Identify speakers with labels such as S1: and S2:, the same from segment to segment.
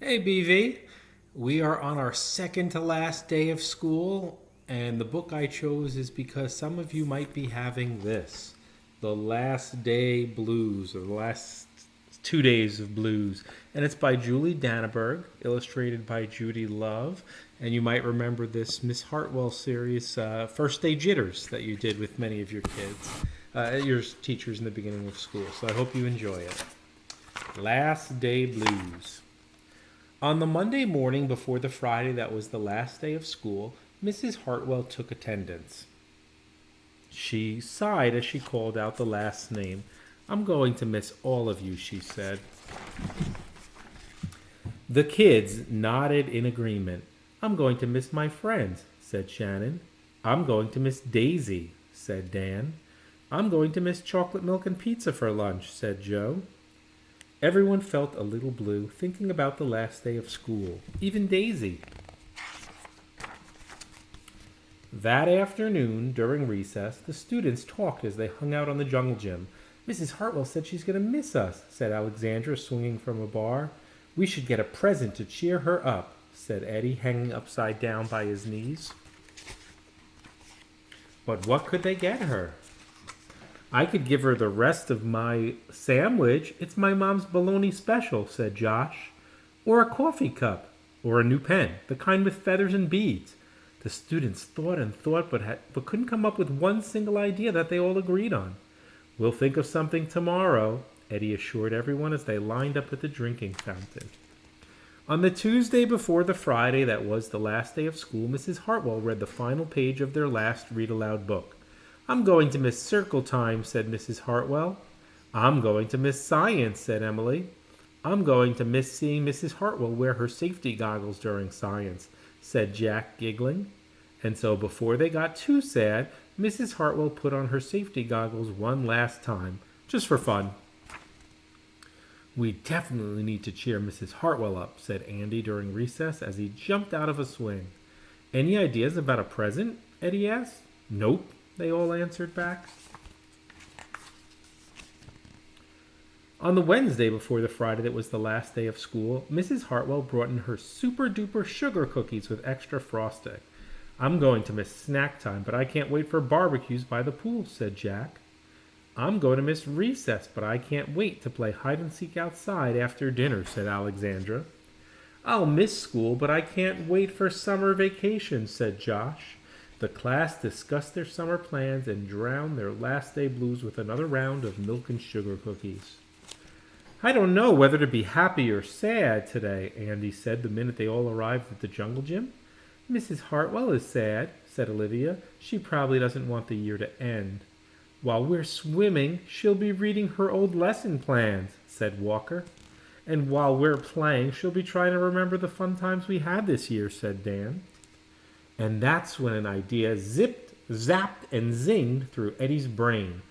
S1: Hey, BV. We are on our second to last day of school, and the book I chose is because some of you might be having this The Last Day Blues, or the last 2 days of blues. And it's by Julie Danneberg, illustrated by Judy Love. And you might remember this Miss Hartwell series, First Day Jitters, that you did with many of your kids, your teachers in the beginning of school. So I hope you enjoy it. Last Day Blues. On the Monday morning before the Friday that was the last day of school, Mrs. Hartwell took attendance. She sighed as she called out the last name. "I'm going to miss all of you," she said. The kids nodded in agreement. "I'm going to miss my friends," said Shannon. "I'm going to miss Daisy," said Dan. "I'm going to miss chocolate milk and pizza for lunch," said Joe. Everyone felt a little blue, thinking about the last day of school, even Daisy. That afternoon, during recess, the students talked as they hung out on the jungle gym. "Mrs. Hartwell said she's going to miss us," said Alexandra, swinging from a bar. "We should get a present to cheer her up," said Eddie, hanging upside down by his knees. But what could they get her? "I could give her the rest of my sandwich. It's my mom's bologna special," said Josh. "Or a coffee cup. Or a new pen, the kind with feathers and beads." The students thought and thought, but couldn't come up with one single idea that they all agreed on. "We'll think of something tomorrow," Eddie assured everyone as they lined up at the drinking fountain. On the Tuesday before the Friday that was the last day of school, Mrs. Hartwell read the final page of their last read-aloud book. "I'm going to miss circle time," said Mrs. Hartwell. "I'm going to miss science," said Emily. "I'm going to miss seeing Mrs. Hartwell wear her safety goggles during science," said Jack, giggling. And so before they got too sad, Mrs. Hartwell put on her safety goggles one last time, just for fun. "We definitely need to cheer Mrs. Hartwell up," said Andy during recess as he jumped out of a swing. "Any ideas about a present?" Eddie asked. "Nope," they all answered back. On the Wednesday before the Friday that was the last day of school, Mrs. Hartwell brought in her super-duper sugar cookies with extra frosting. "I'm going to miss snack time, but I can't wait for barbecues by the pool," said Jack. "I'm going to miss recess, but I can't wait to play hide-and-seek outside after dinner," said Alexandra. "I'll miss school, but I can't wait for summer vacation," said Josh. The class discussed their summer plans and drowned their last day blues with another round of milk and sugar cookies. "I don't know whether to be happy or sad today," Andy said the minute they all arrived at the jungle gym. "Mrs. Hartwell is sad," said Olivia. "She probably doesn't want the year to end." "While we're swimming, she'll be reading her old lesson plans," said Walker. "And while we're playing, she'll be trying to remember the fun times we had this year," said Dan. And that's when an idea zipped, zapped, and zinged through Eddie's brain.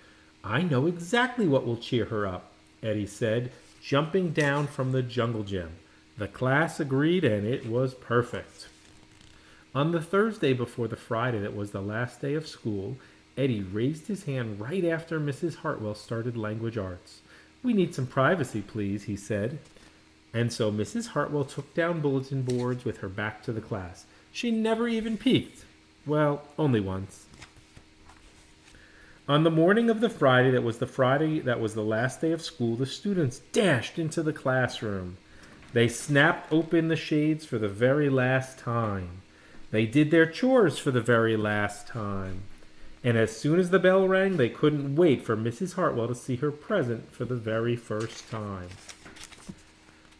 S1: "I know exactly what will cheer her up," Eddie said, jumping down from the jungle gym. The class agreed, and it was perfect. On the Thursday before the Friday that was the last day of school, Eddie raised his hand right after Mrs. Hartwell started language arts. "We need some privacy, please," he said. And so Mrs. Hartwell took down bulletin boards with her back to the class. She never even peeked. Well, only once. On the morning of the Friday that was the last day of school, the students dashed into the classroom. They snapped open the shades for the very last time. They did their chores for the very last time. And as soon as the bell rang, they couldn't wait for Mrs. Hartwell to see her present for the very first time.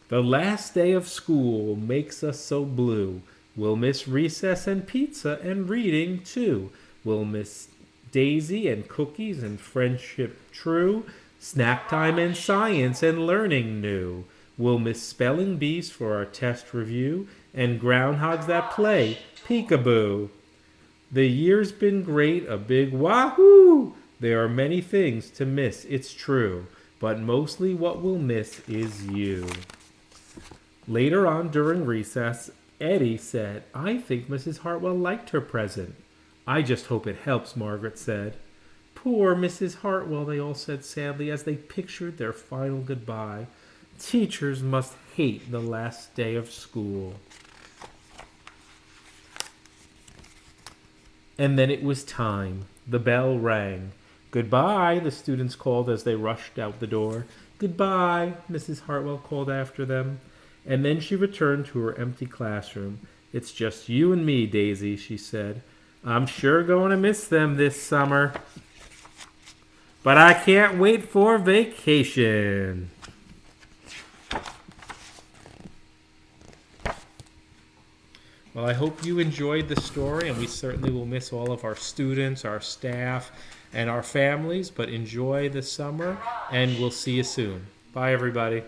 S1: The last day of school makes us so blue. We'll miss recess and pizza and reading, too. We'll miss Daisy and cookies and friendship true, snack time and science and learning new. We'll miss spelling bees for our test review and groundhogs that play peekaboo. The year's been great, a big wahoo! There are many things to miss, it's true, but mostly what we'll miss is you." Later on during recess, Eddie said, "I think Mrs. Hartwell liked her present." "I just hope it helps," Margaret said. "Poor Mrs. Hartwell," they all said sadly as they pictured their final goodbye. Teachers must hate the last day of school. And then it was time. The bell rang. Goodbye, the students called as they rushed out the door. Goodbye, Mrs. Hartwell called after them. And then she returned to her empty classroom. It's just you and me, Daisy, she said. I'm sure going to miss them this summer. But I can't wait for vacation. Well, I hope you enjoyed the story, and we certainly will miss all of our students, our staff, and our families, but enjoy the summer, and we'll see you soon. Bye, everybody.